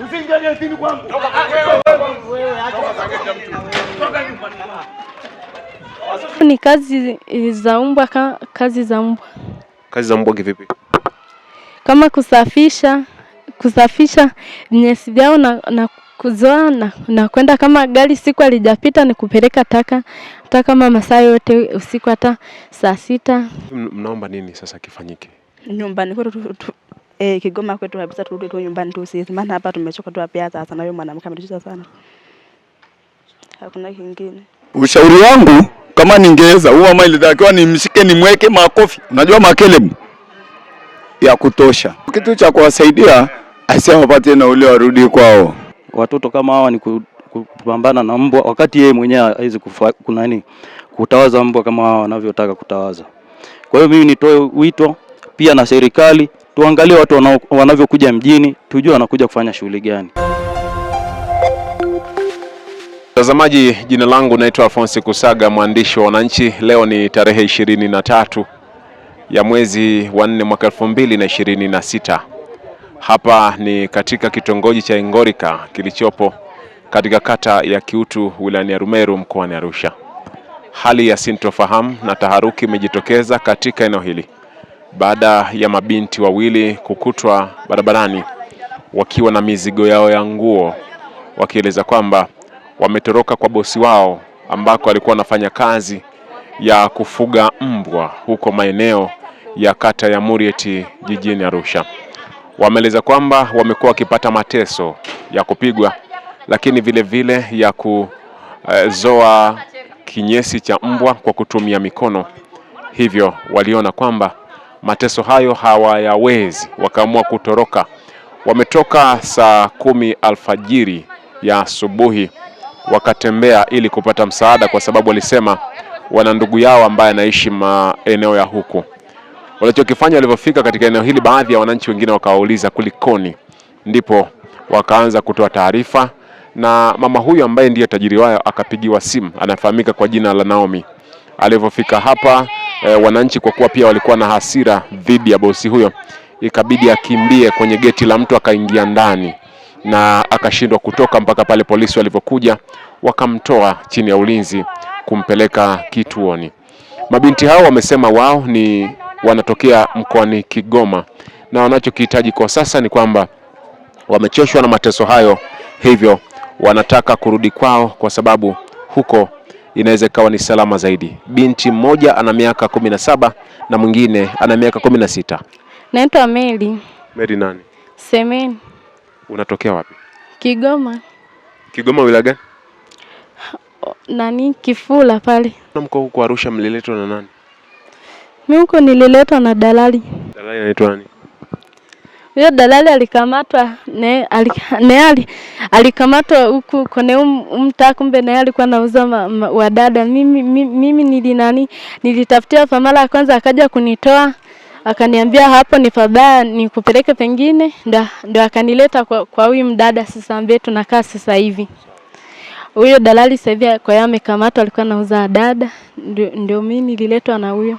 Usiingilie tini kwangu. Wewe acha toka nyumbani. Ni kazi za mbwa, kazi za mbwa. Kazi za mbwa kivipi? Kama kusafisha nyasi vyao na kuzoa na kwenda, kama gari siku alijapita ni kupeleka taka kama masaa yote usiku, hata saa 6. Mnaomba nini sasa kifanyike? Nyumbani kwetu Kigoma kwetu kabisa, turudi tu nyumbani tu sisi, maana hapa tumechoka tu hapa sasa, na yule mwanamke ametuchosha sana. Hakuna kingine. Ushauri wangu kama ningeweza, huwa mali ilitakiwa nimshike nimweke makofi. Unajua makelemu ya kutosha. Kitu cha kuwasaidia asiwapate na ule warudi kwao. Watoto kama hawa ni kupambana na mbwa, wakati yeye mwenyewe hawezi kutawaza mbwa kama hawa wanavyotaka kutawaza. Kwa hiyo mimi nitoe wito pia na serikali, tuangalie watu wanavyokuja mjini, tujue wanakuja kufanya shughuli gani. Mtazamaji, jina langu naitwa Alphonse Kusaga, mwandishi wa Wananchi. Leo ni tarehe 23 ya mwezi wa 4 mwaka 2026. Hapa ni katika kitongoji cha Ingorika kilichopo katika kata ya Kiutu wilayani ya Rumeru mkoani Arusha. Hali ya sintofahamu na taharuki imejitokeza katika eneo hili baada ya mabinti wawili kukutwa barabarani wakiwa na mizigo yao ya nguo, wakieleza kwamba wametoroka kwa bosi wao ambako alikuwa anafanya kazi ya kufuga mbwa huko maeneo ya kata ya Murieti jijini Arusha. Wameeleza kwamba wamekuwa wakipata mateso ya kupigwa, lakini vile vile ya kuzoa kinyesi cha mbwa kwa kutumia mikono. Hivyo waliona kwamba mateso hayo hawayawezi, wakaamua kutoroka. Wametoka saa 10 alfajiri ya asubuhi wakatembea ili kupata msaada, kwa sababu walisema wana ndugu yao ambaye anaishi maeneo ya huku. Walichokifanya walipofika katika eneo hili, baadhi ya wananchi wengine wakawauliza kulikoni, ndipo wakaanza kutoa taarifa, na mama huyu ambaye ndiye tajiri wao akapigiwa simu, anafahamika kwa jina la Naomi. Alipofika hapa wananchi, kwa kuwa pia walikuwa na hasira dhidi ya bosi huyo, ikabidi akimbie kwenye geti la mtu, akaingia ndani na akashindwa kutoka mpaka pale polisi walipokuja wakamtoa chini ya ulinzi kumpeleka kituoni. Mabinti hao wamesema wao ni wanatokea mkoani Kigoma, na wanachokihitaji kwa sasa ni kwamba wamechoshwa na mateso hayo, hivyo wanataka kurudi kwao kwa sababu huko inaweza kawa ni salama zaidi. Binti mmoja ana miaka 17 na mwingine ana miaka 16. Naitwa Mary. Mary nani? Semeni. Unatokea wapi? Kigoma. Kigoma wilaya gani? Kifula pale. Mko huko Arusha mliletwa na nani? Mimi huko nililetwa na dalali. Dalali anaitwa nani? Huyo dalali alikamatwa alikamatwa huku kwenye mtaa, kumbe naye alikuwa anauza wadada. Mimi nilitafutia kwa mara ya kwanza, akaja kunitoa akaniambia hapo ni pabaya nikupeleke pengine, ndio akanileta kwa huyu mdada sasa ambaye tunakaa sasa hivi. Huyo dalali sasa hivi kwa yeye amekamatwa, alikuwa anauza dada, ndio mimi nililetwa na huyo.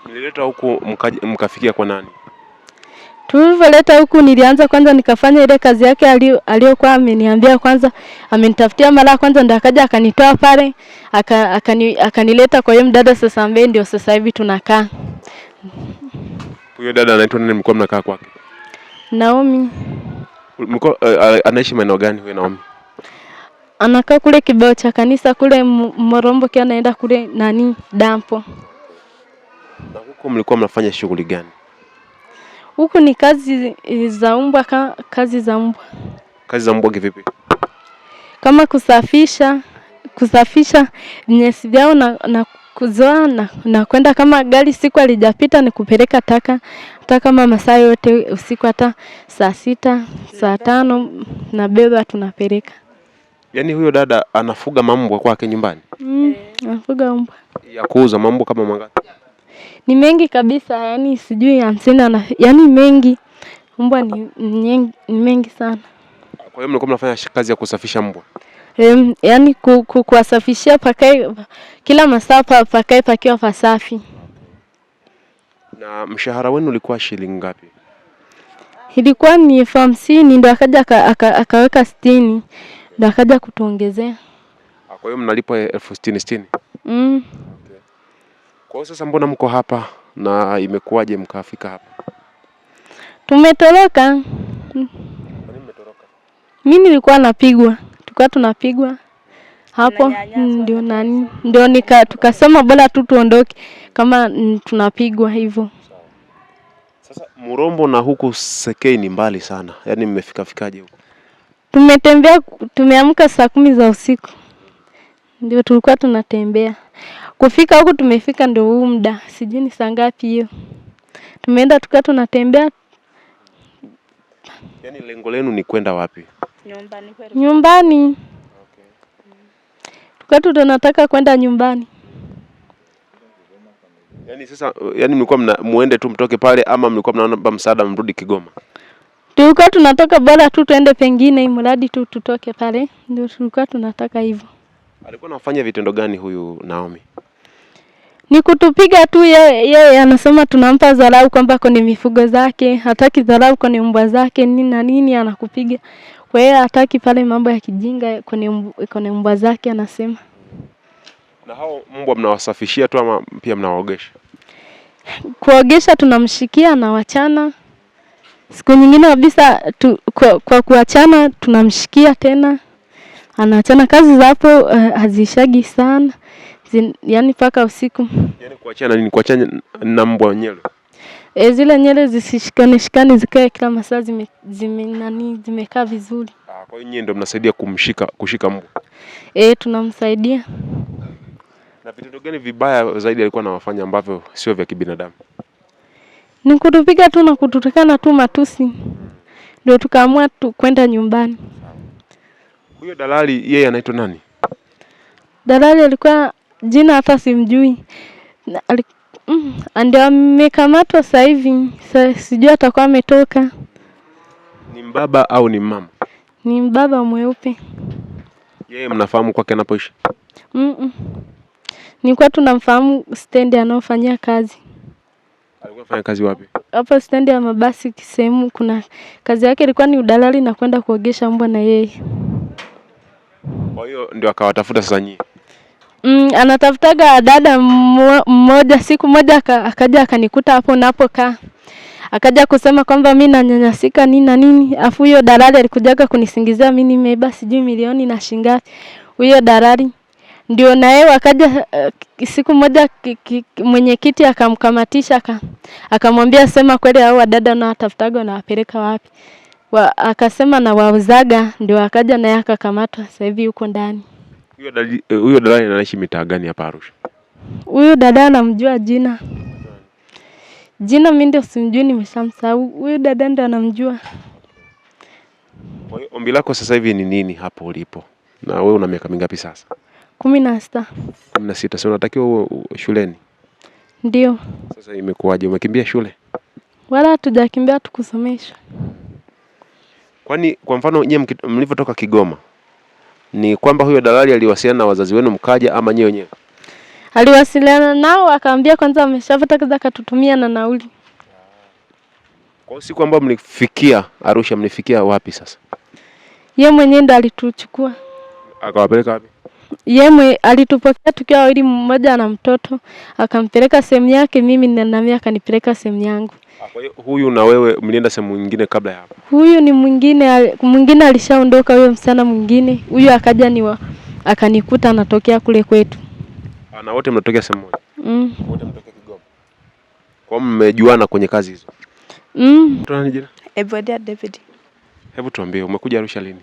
Nililetwa huku mkafikia kwa nani? Tulivyoleta huku nilianza kwanza nikafanya ile kazi yake aliyokuwa ameniambia kwanza, amenitafutia mara kwanza, ndio akaja akanitoa pale akanileta kwa hiyo mdada sasa ambaye ndio sasa hivi tunakaa. Huyo dada anaitwa nani mlikuwa mnakaa kwake? Naomi. Mko anaishi maeneo gani huyo Naomi? Anakaa kule kibao cha kanisa kule Morombo, kia anaenda kule dampo. Na huko mlikuwa mnafanya shughuli gani? Huku ni kazi za mbwa, kazi za mbwa. Kazi za mbwa kivipi? Kama kusafisha nyasi vyao na kuzoa na kwenda, kama gari siku alijapita ni kupeleka taka kama masaa yote usiku, hata saa 6, saa 5 na beba tunapeleka. Yaani huyo dada anafuga mbwa kwake nyumbani? Anafuga mbwa. Ya kuuza mbwa kama mangapi? Ni mengi kabisa, yani sijui 50 yani mengi. Mbwa ni mengi sana. Kwa hiyo mlikuwa mnafanya kazi ya kusafisha mbwa? Yani kuwasafishia pakae kila masaa pakae pakiwa pasafi. Na mshahara wenu ulikuwa shilingi ngapi? Ilikuwa ni 50 ndio akaja akaweka 60 ndio akaja kutuongezea. Kwa hiyo mnalipwa 60,000? Okay. Kwa hiyo sasa mbona mko hapa na imekuwaje mkafika hapa? Tumetoroka. Kwa nini mmetoroka? Mimi nilikuwa napigwa. Tulikuwa tunapigwa. Hapo ndio tukasema bora tu tuondoke kama tunapigwa hivyo. Sasa Murombo na huku Sekei ni mbali sana. Yaani mmefikaje huko? Tumeamka saa 10 za usiku. Ndio tulikuwa tunatembea. Kufika huku tumefika ndio huu muda. Sijui ni saa ngapi hiyo. Tumeenda tukawa tunatembea. Yaani lengo lenu ni kwenda wapi? Nyumbani. Okay. Tukawa tunataka kwenda nyumbani. Yaani sasa mlikuwa muende tu mtoke pale ama mlikuwa mnaomba msaada mrudi Kigoma? Tulikuwa tunatoka bora tu tuende pengine mradi tu tutoke pale. Ndio tulikuwa tunataka hivyo. Alikuwa anafanya vitendo gani huyu Naomi? Ni kutupiga tu yeye anasema tunampa dharau kwamba kwenye mifugo zake, hataki dharau kwenye mbwa zake nini na nini anakupiga. Kwa hiyo hataki pale mambo ya kijinga kwenye mbwa zake anasema. Na hao mbwa mnawasafishia tu ama pia mnawaogesha? Kuogesha tunamshikia na wachana. Siku nyingine kabisa kwa kuachana tunamshikia tena. Anaachana, kazi za hapo hazishagi sana. Yaani paka usiku. Yaani kuachana nini? Kuachana na mbwa nyele? Zile nyele zisishikane zikae kila masaa zimekaa vizuri. Kwa hiyo nyinyi ndio mnasaidia kushika mbwa? Tunamsaidia. Na vitendo gani vibaya zaidi alikuwa anawafanya ambavyo sio vya kibinadamu? Ni kutupiga tu na kututukana tu matusi. Ndio tukaamua kwenda nyumbani. Huyo dalali yeye anaitwa nani? Dalali alikuwa jina hata simjui. Ndio amekamatwa sasa hivi. Sijui atakuwa ametoka. Ni mbaba au ni mama? Ni mbaba mweupe. Yeye mnafahamu kwake anapoishi? Nilikuwa tunamfahamu stendi anaofanyia kazi. Alikuwa anafanya kazi wapi? Hapo stendi ya mabasi kisehemu kuna kazi yake ilikuwa ni udalali na kwenda kuogesha mbwa na yeye. Kwa hiyo ndio akawatafuta sasa nyinyi? Anatafutaga dada mmoja, siku moja akaja akanikuta hapo napokaa. Akaja kusema kwamba mimi nanyanyasika nini na nini. Afu huyo dalali alikujaga kunisingizia mimi nimeiba sijui milioni na shingapi. Huyo dalali ndio na yeye akaja siku moja mwenyekiti akamkamatisha akamwambia sema kweli hao dada na watafutaga na wapeleka wapi. Akasema na wauzaga, ndio akaja naye akakamatwa, sasa hivi yuko ndani. Huyo dalali anaishi mitaa gani hapa Arusha? Huyo dada anamjua jina. Jina mimi ndio simjui, nimeshamsahau. Huyo dada ndo anamjua. Kwa hiyo ombi lako sasa hivi ni nini hapo ulipo? Na wewe una miaka mingapi sasa? 16. 16. Sasa unatakiwa uwe shuleni? Ndio. Sasa imekuwaje? Umekimbia shule? Wala hatujakimbia, tukusomesha. Kwani kwa mfano nyinyi mlivyotoka Kigoma ni kwamba huyo dalali aliwasiliana na wazazi wenu mkaja ama nyewe wenyewe? Aliwasiliana nao akaambia kwanza ameshapata kaza katutumia na nauli. Kwa siku ambayo mlifikia Arusha mlifikia wapi sasa? Yeye mwenyewe ndo alituchukua. Akawapeleka wapi? Yeye alitupokea tukiwa wawili, mmoja na mtoto, akampeleka sehemu yake, mimi na mimi akanipeleka sehemu yangu. Kwa hiyo huyu na wewe mlienda sehemu nyingine kabla ya hapo? Huyu ni mwingine alishaondoka, huyo msana mwingine. Huyu akaja akanikuta anatokea kule kwetu. Na wote mnatokea sehemu moja? Wote mnatokea Kigoma. Kwa mmejuana kwenye kazi hizo? Tunani jina? Evodia David. Hebu tuambie umekuja Arusha lini?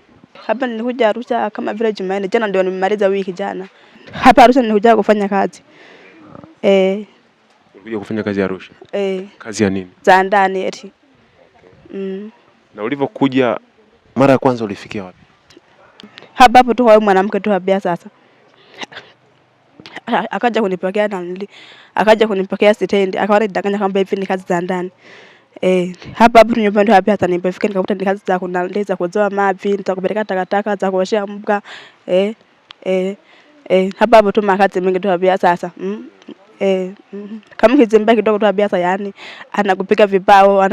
Hapa nilikuja Arusha kama vile Jumanne. Jana ndio nimemaliza wiki jana. Hapa Arusha nilikuja kufanya kazi. Ulikuja kufanya kazi Arusha? Kazi ya nini? Za ndani eti. Na ulivyokuja mara ya kwanza ulifikia wapi? Hapa hapo tu kwa mwanamke tu habia sasa. Akaja kunipokea stendi, akawa anadanganya kwamba hivi ni kazi za ndani. Hapa hapo nyumbani hapa hata nilipofika nikakuta ni kazi za kunaleza kuzoa mavi, za kupeleka takataka, za kuoshea mbwa. Hapa hapo tu makazi mengi tu habia sasa. Kama kizimba kidogo tu habia sasa, yani anakupika vibao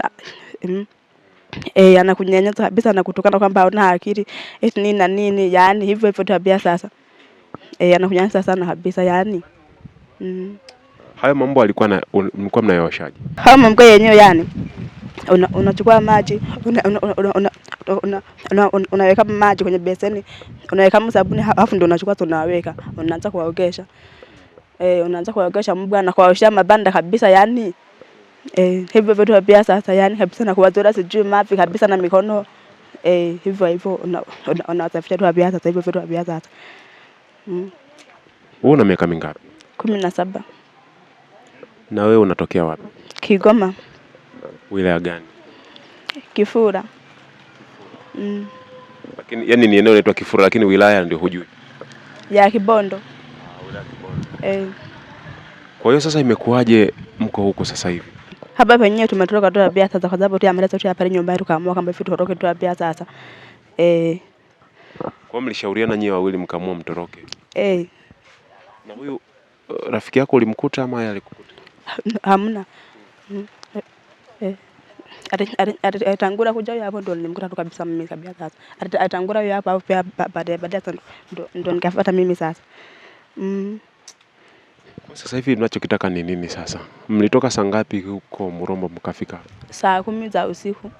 anakunyanyasa kabisa na kutukana kwamba una akili eti nini na nini, yani hivyo hivyo tabia sasa. Anakunyanyasa sana kabisa yani. Hayo mambo alikuwa mlikuwa mnayoshaje? Hayo mambo yenyewe yani unachukua maji unaweka maji kwenye beseni, unaweka sabuni, alafu ndio unachukua tunaweka, unaanza kuogesha. Unaanza kuogesha mbwa na kuosha mabanda kabisa yani. Hivyo vitu tabia sasa yani kabisa, na kuwazora sijui mavi kabisa na mikono. Hivyo hivyo unasafisha tu tabia sasa, hivyo vitu tabia sasa. Wewe una miaka mingapi? 17. Na wewe unatokea wapi? Kigoma. Wilaya gani? Kifura. Lakini yani ni eneo linaitwa Kifura lakini wilaya ndio hujui? Ya Kibondo. Wilaya Kibondo. Kwa hiyo sasa imekuwaje mko huko sasa hivi? Hapa penyewe tumetoka tu tabia sasa, kwa sababu tu ameleta tu hapa nyumbani, tukaamua kama vitu tutoroke tu tabia sasa. Kwa mlishauriana nyinyi wawili mkaamua mtoroke? Na huyu rafiki yako ulimkuta ama yeye alikukuta? Hamna. Atangura kuja hapo ndo nilimkuta tu kabisa mimi kabisa sasa. Atangura hapo pia baadaye ndo nikafuata mimi sasa. Sasa hivi tunachokitaka ni nini sasa? Mlitoka saa ngapi huko Murombo mkafika? Saa 10 za usiku.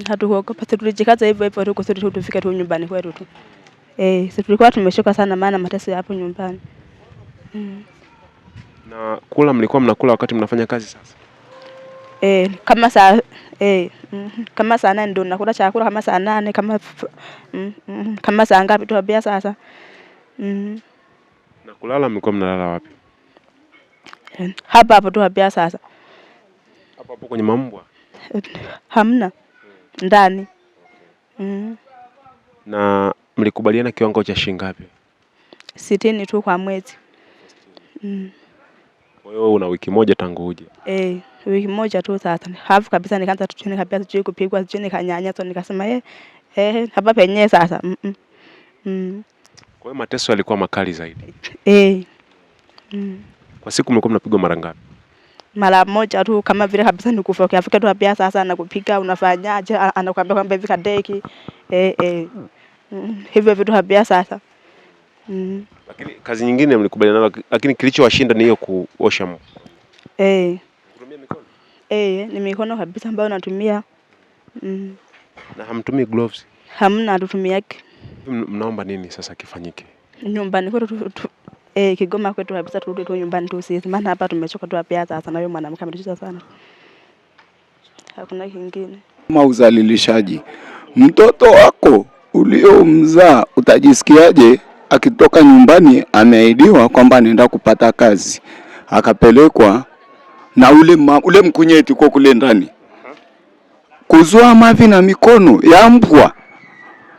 Hatukuogopa, tulijikaza hivyo hivyo tu kusudi tufike tu nyumbani kwetu tu. Sisi tulikuwa tumeshoka sana maana mateso hapo nyumbani. Na kula mlikuwa mnakula wakati mnafanya kazi sasa? Kama saa 8 ndio nakula chakula, kama saa 8 kama saa ngapi tu tabia sasa. Na kulala mlikuwa mnalala wapi? Hapa hapo tu tabia sasa. Hapo hapo kwenye mambwa? Hamna. Ndani. Na mlikubaliana kiwango cha shilingi ngapi? 60 tu kwa mwezi. Kwa hiyo una wiki moja tangu uje? Wiki moja tu sasa. Hafu kabisa nikaanza tuchini kabisa tujui kupigwa, tujui nikanyanyaswa, nikasema hapa penyewe sasa. Kwa hiyo mateso yalikuwa makali zaidi? Kwa siku mlikuwa mnapigwa mara ngapi? Mara moja tu, kama vile kabisa nikufa Afrika tu tabia sasa, anakupiga unafanyaje, anakuambia kwamba hivi kadeki. Hivyo vitu tabia sasa. Lakini kazi nyingine mlikubaliana, lakini kilichowashinda ni hiyo kuosha mbwa. Kutumia mikono? Ni mikono kabisa ambayo natumia. Na hamtumii gloves? Hamna, tutumiake. Mnaomba nini sasa kifanyike? Nyumbani kwetu Kigoma kwetu kabisa, turudi tu nyumbani tu sisi, maana hapa tumechoka tu hapa sasa, na wewe mwanamke ametisha sana. Hakuna kingine. Kama uzalilishaji, mtoto wako uliomzaa utajisikiaje akitoka nyumbani ameahidiwa kwamba anaenda kupata kazi, akapelekwa na ule mkunyeti kwa kule ndani kuzua mavi na mikono ya mbwa,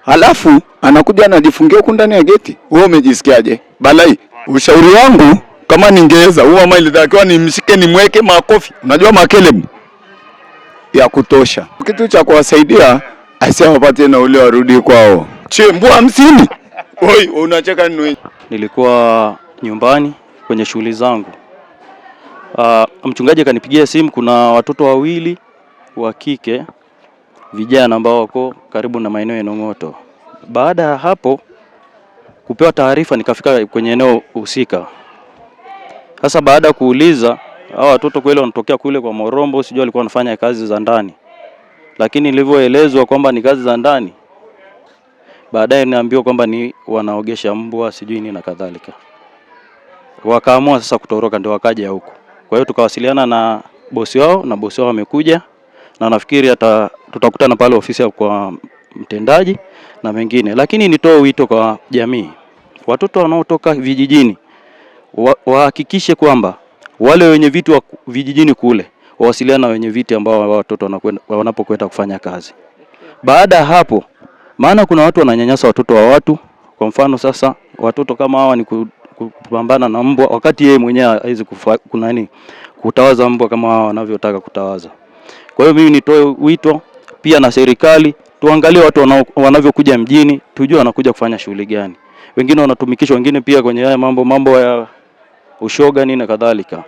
halafu anakuja anajifungia huko ndani ya geti? Wewe umejisikiaje? Balai, ushauri wangu kama ningeweza, huwa mama ilitakiwa nimshike nimweke makofi, unajua makelemu ya kutosha, kitu cha kuwasaidia asiwapate na ule warudi kwao. Mbwa 50. Oi, unacheka nini? Nilikuwa nyumbani kwenye shughuli zangu. Mchungaji akanipigia simu, kuna watoto wawili wa kike vijana ambao wako karibu na maeneo ya Nong'oto. Baada ya hapo kupewa taarifa, nikafika kwenye eneo husika. Sasa baada ya kuuliza, hao watoto kweli wanatokea kule kwa Morombo, sijui walikuwa wanafanya kazi za ndani. Lakini nilivyoelezwa kwamba ni kazi za ndani, baadaye niambiwa kwamba ni wanaogesha mbwa sijui nini na kadhalika. Wakaamua sasa kutoroka, ndio wakaja huko. Kwa hiyo tukawasiliana na bosi wao, na bosi wao amekuja, na nafikiri hata tutakutana pale ofisi ya kwa mtendaji na mengine. Lakini nitoe wito kwa jamii, watoto wanaotoka vijijini wahakikishe kwamba wale wenye viti wa vijijini kule wawasiliana na wenye viti ambao watoto wanapokwenda kufanya kazi. Baada ya hapo, maana kuna watu wananyanyasa watoto wa watu. Kwa mfano sasa watoto kama hawa ni kupambana na mbwa, wakati yeye mwenyewe haizi kutawaza mbwa kama hawa wanavyotaka kutawaza. Kwa hiyo mimi nitoe wito pia na serikali, tuangalie watu wanavyokuja mjini, tujue wanakuja kufanya shughuli gani. Wengine wanatumikishwa, wengine pia kwenye haya mambo ya ushoga nini na kadhalika.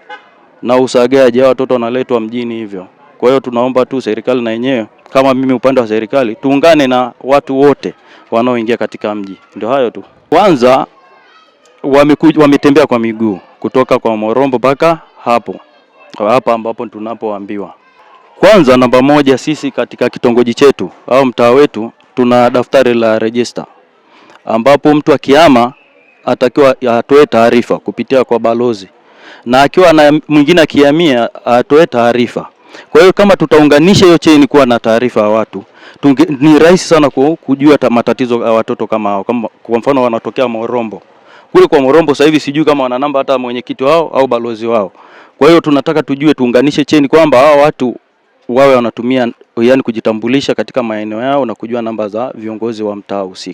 Na usagaji, watoto wanaletwa mjini hivyo. Kwa hiyo tunaomba tu serikali na yenyewe, kama mimi upande wa serikali, tuungane na watu wote wanaoingia katika mji. Ndio hayo tu. Kwanza wametembea kwa miguu kutoka kwa Morombo mpaka hapa ambapo tunapoambiwa. Kwanza namba moja, sisi katika kitongoji chetu au mtaa wetu tuna daftari la register, ambapo mtu akihama atakiwa atoe taarifa kupitia kwa balozi, na akiwa na mwingine akihamia atoe taarifa. Kwa hiyo kama tutaunganisha hiyo chain kuwa na taarifa ya watu, ni rahisi sana kujua matatizo ya watoto kama hao. Kama kwa mfano wanatokea Morombo, kule kwa Morombo sasa hivi sijui kama wana namba hata mwenyekiti wao au balozi wao. Kwa hiyo tunataka tujue, tuunganishe chain kwamba hao watu wawe wanatumia yani kujitambulisha katika maeneo yao na kujua namba za viongozi wa mtaa husika.